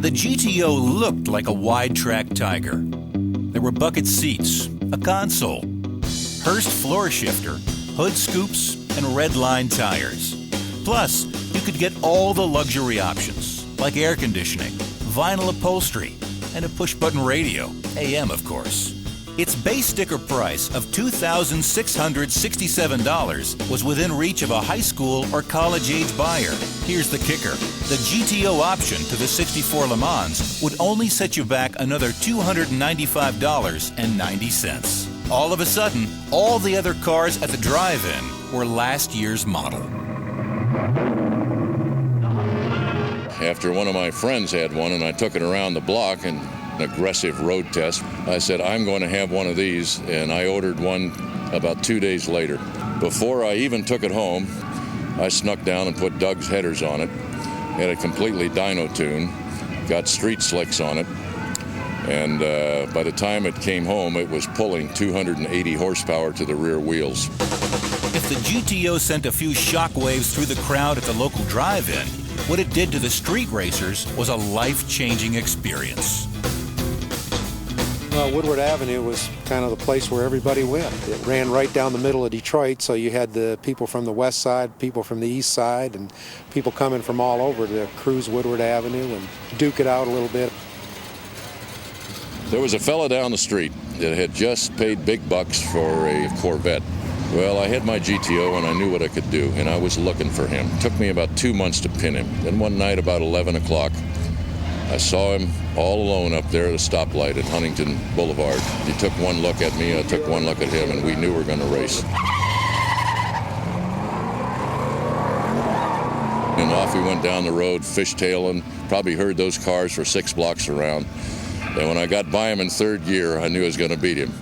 The GTO looked like a wide-track Tiger. There were bucket seats, a console, Hurst floor shifter, hood scoops, and red-line tires. Plus, you could get all the luxury options, like air conditioning, vinyl upholstery, and a push-button radio, AM of course. Its base sticker price of $2,667 was within reach of a high school or college-age buyer. Here's the kicker. The GTO option to the 64 Le Mans would only set you back another $295.90. All of a sudden, all the other cars at the drive-in were last year's model. After one of my friends had one and I took it around the block and an aggressive road test, I said, I'm going to have one of these, and I ordered one about 2 days later. Before I even took it home, I snuck down and put Doug's headers on it, had it completely dyno tuned, got street slicks on it, and by the time it came home, it was pulling 280 horsepower to the rear wheels. If the GTO sent a few shock waves through the crowd at the local drive-in, what it did to the street racers was a life-changing experience. Well, Woodward Avenue was kind of the place where everybody went. It ran right down the middle of Detroit, so you had the people from the west side, people from the east side, and people coming from all over to cruise Woodward Avenue and duke it out a little bit. There was a fella down the street that had just paid big bucks for a Corvette. Well, I had my GTO and I knew what I could do, and I was looking for him. It took me about 2 months to pin him. Then one night about 11 o'clock, I saw him all alone up there at a stoplight at Huntington Boulevard. He took one look at me, I took one look at him, and we knew we were going to race. And off we went down the road, fishtailing, probably heard those cars for 6 blocks around. And when I got by him in third gear, I knew I was going to beat him.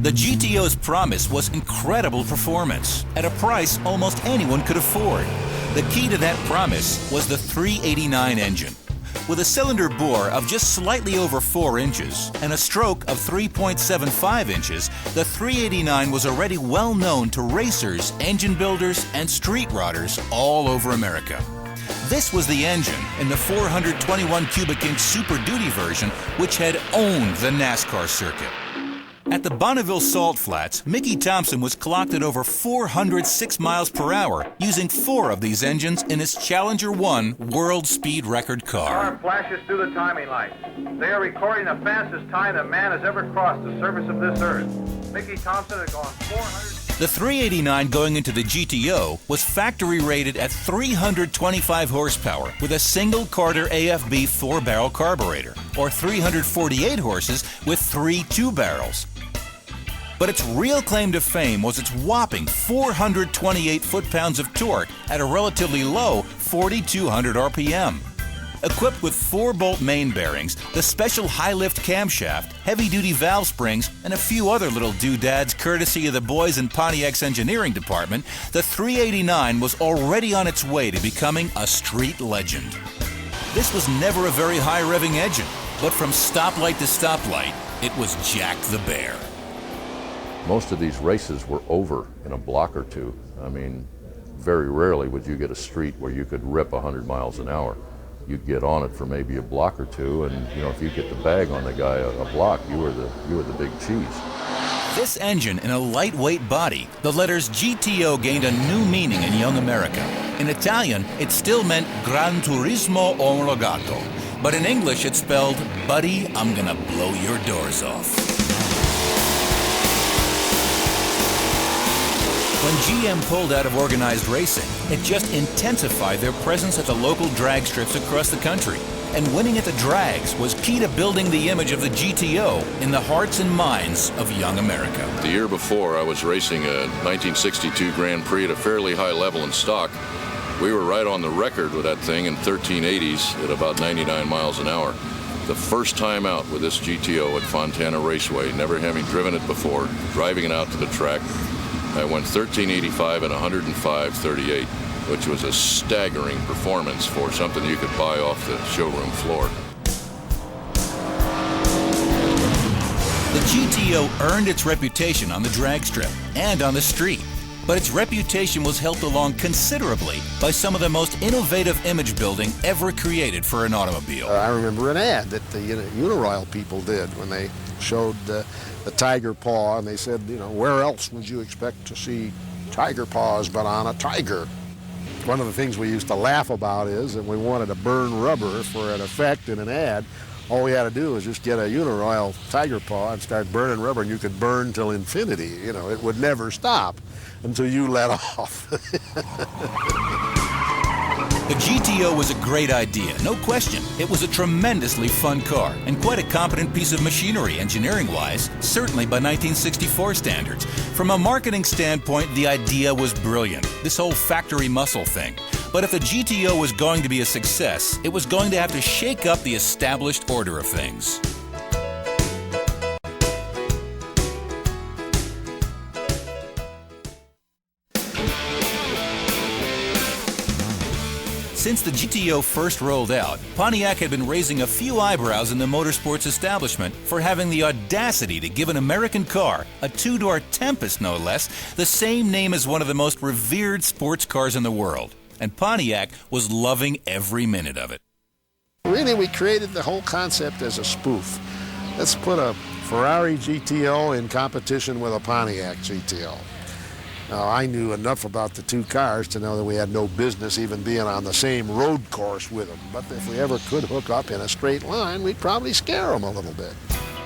The GTO's promise was incredible performance at a price almost anyone could afford. The key to that promise was the 389 engine. With a cylinder bore of just slightly over 4 inches and a stroke of 3.75 inches, the 389 was already well known to racers, engine builders, and street rodders all over America. This was the engine in the 421 cubic inch Super Duty version, which had owned the NASCAR circuit. At the Bonneville Salt Flats, Mickey Thompson was clocked at over 406 miles per hour, using 4 of these engines in his Challenger 1 world speed record car. Car flashes through the timing lights. They are recording the fastest time that man has ever crossed the surface of this earth. Mickey Thompson had gone 400... The 389 going into the GTO was factory rated at 325 horsepower with a single Carter AFB 4-barrel carburetor, or 348 horses with 3 2-barrels. But its real claim to fame was its whopping 428 foot-pounds of torque at a relatively low 4,200 RPM. Equipped with 4-bolt main bearings, the special high-lift camshaft, heavy-duty valve springs, and a few other little doodads courtesy of the boys in Pontiac's engineering department, the 389 was already on its way to becoming a street legend. This was never a very high-revving engine, but from stoplight to stoplight, it was Jack the Bear. Most of these races were over in a block or two. I mean, very rarely would you get a street where you could rip 100 miles an hour. You'd get on it for maybe a block or two, and you know, if you get the bag on the guy a block, you were the big cheese. This engine in a lightweight body, the letters GTO gained a new meaning in young America. In Italian, it still meant Gran Turismo Omologato, but in English it spelled, Buddy, I'm gonna blow your doors off. When GM pulled out of organized racing, it just intensified their presence at the local drag strips across the country. And winning at the drags was key to building the image of the GTO in the hearts and minds of young America. The year before, I was racing a 1962 Grand Prix at a fairly high level in stock. We were right on the record with that thing in 1380s at about 99 miles an hour. The first time out with this GTO at Fontana Raceway, never having driven it before, driving it out to the track, I went 1385 and 105.38, which was a staggering performance for something you could buy off the showroom floor. The GTO earned its reputation on the drag strip and on the street, but its reputation was helped along considerably by some of the most innovative image building ever created for an automobile. I remember an ad that the Uniroyal people did when they showed the tiger paw, and they said, where else would you expect to see tiger paws but on a tiger? One of the things we used to laugh about is that we wanted to burn rubber for an effect in an ad. All we had to do was just get a Uniroyal tiger paw and start burning rubber, and you could burn till infinity. It would never stop until you let off. The GTO was a great idea, no question. It was a tremendously fun car and quite a competent piece of machinery engineering-wise, certainly by 1964 standards. From a marketing standpoint, the idea was brilliant, this whole factory muscle thing. But if the GTO was going to be a success, it was going to have to shake up the established order of things. Since the GTO first rolled out, Pontiac had been raising a few eyebrows in the motorsports establishment for having the audacity to give an American car, a two-door Tempest no less, the same name as one of the most revered sports cars in the world. And Pontiac was loving every minute of it. Really, we created the whole concept as a spoof. Let's put a Ferrari GTO in competition with a Pontiac GTO. Now, I knew enough about the two cars to know that we had no business even being on the same road course with them. But if we ever could hook up in a straight line, we'd probably scare them a little bit.